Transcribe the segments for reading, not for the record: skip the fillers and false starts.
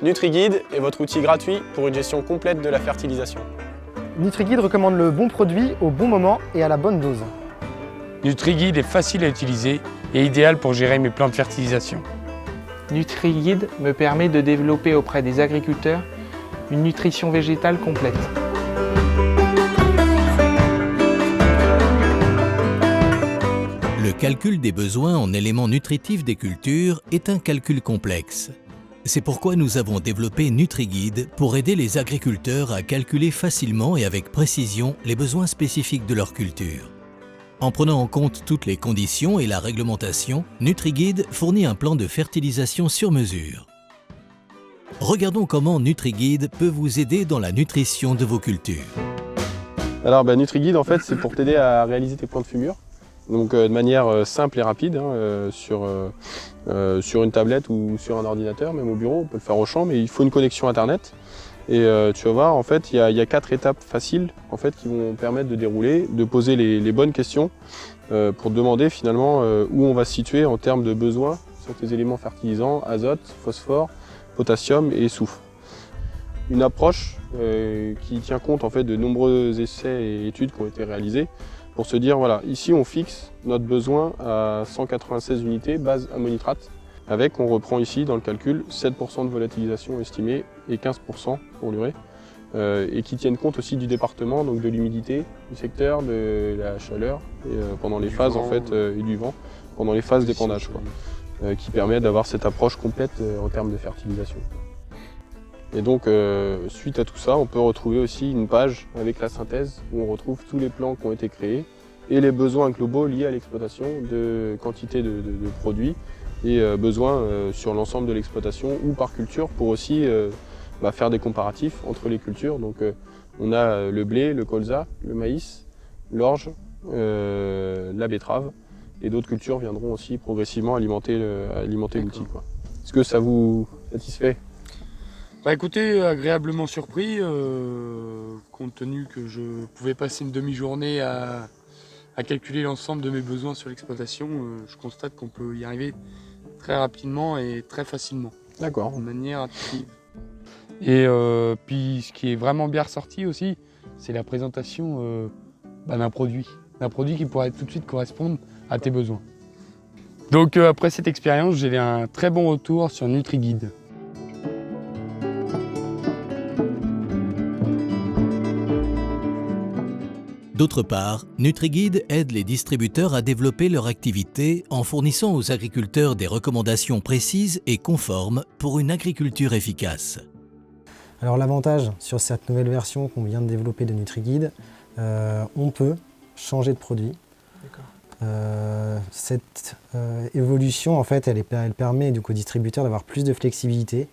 NutriGuide est votre outil gratuit pour une gestion complète de la fertilisation. NutriGuide recommande le bon produit au bon moment et à la bonne dose. NutriGuide est facile à utiliser et idéal pour gérer mes plans de fertilisation. NutriGuide me permet de développer auprès des agriculteurs une nutrition végétale complète. Le calcul des besoins en éléments nutritifs des cultures est un calcul complexe. C'est pourquoi nous avons développé NutriGuide pour aider les agriculteurs à calculer facilement et avec précision les besoins spécifiques de leur culture. En prenant en compte toutes les conditions et la réglementation, NutriGuide fournit un plan de fertilisation sur mesure. Regardons comment NutriGuide peut vous aider dans la nutrition de vos cultures. Alors NutriGuide en fait c'est pour t'aider à réaliser tes plans de fumure. Donc de manière simple et rapide, sur une tablette ou sur un ordinateur, même au bureau, on peut le faire au champ, mais il faut une connexion internet. Et tu vas voir, en fait, il y a 4 étapes faciles en fait, qui vont permettre de dérouler, de poser les bonnes questions pour demander finalement où on va se situer en termes de besoins sur tes éléments fertilisants, azote, phosphore, potassium et soufre. Une approche qui tient compte en fait, de nombreux essais et études qui ont été réalisés pour se dire, voilà, ici on fixe notre besoin à 196 unités base ammonitrate, avec, on reprend ici dans le calcul, 7% de volatilisation estimée et 15% pour l'urée, et qui tiennent compte aussi du département, donc de l'humidité du secteur, de la chaleur, et, pendant les phases en fait, et du vent, pendant les phases d'épandage, qui permet d'avoir cette approche complète en termes de fertilisation. Et donc, suite à tout ça, on peut retrouver aussi une page avec la synthèse où on retrouve tous les plans qui ont été créés et les besoins globaux liés à l'exploitation de quantité de produits et besoins sur l'ensemble de l'exploitation ou par culture pour aussi faire des comparatifs entre les cultures. Donc, on a le blé, le colza, le maïs, l'orge, la betterave et d'autres cultures viendront aussi progressivement alimenter l'outil. Est-ce que ça vous satisfait ? Écoutez, agréablement surpris, compte tenu que je pouvais passer une demi-journée à calculer l'ensemble de mes besoins sur l'exploitation, je constate qu'on peut y arriver très rapidement et très facilement. D'accord. De manière intuitive. Et puis ce qui est vraiment bien ressorti aussi, c'est la présentation d'un produit qui pourrait tout de suite correspondre à tes besoins. Donc après cette expérience, j'ai un très bon retour sur NutriGuide. D'autre part, NutriGuide aide les distributeurs à développer leur activité en fournissant aux agriculteurs des recommandations précises et conformes pour une agriculture efficace. Alors l'avantage sur cette nouvelle version qu'on vient de développer de NutriGuide, on peut changer de produit. Cette évolution, en fait, elle permet aux distributeurs d'avoir plus de flexibilité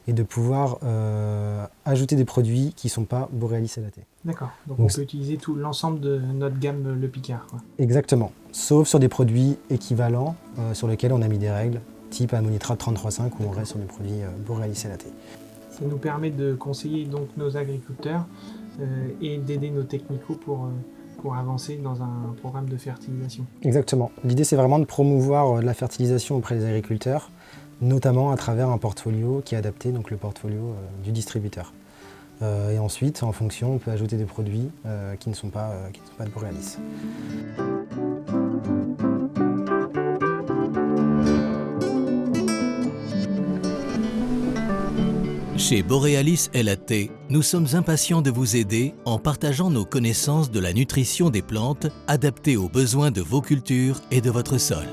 et de pouvoir ajouter des produits qui ne sont pas Borealis LAT. D'accord, donc on peut utiliser tout l'ensemble de notre gamme Le Picard. Exactement, sauf sur des produits équivalents sur lesquels on a mis des règles, type ammonitrate 33,5 où on reste sur des produits Borealis LAT. Ça nous permet de conseiller donc nos agriculteurs et d'aider nos technicos pour avancer dans un programme de fertilisation. Exactement, l'idée c'est vraiment de promouvoir la fertilisation auprès des agriculteurs, notamment à travers un portfolio qui est adapté, donc le portfolio du distributeur. Et ensuite, en fonction, on peut ajouter des produits qui ne sont pas de Borealis. Chez Borealis LAT, nous sommes impatients de vous aider en partageant nos connaissances de la nutrition des plantes adaptées aux besoins de vos cultures et de votre sol.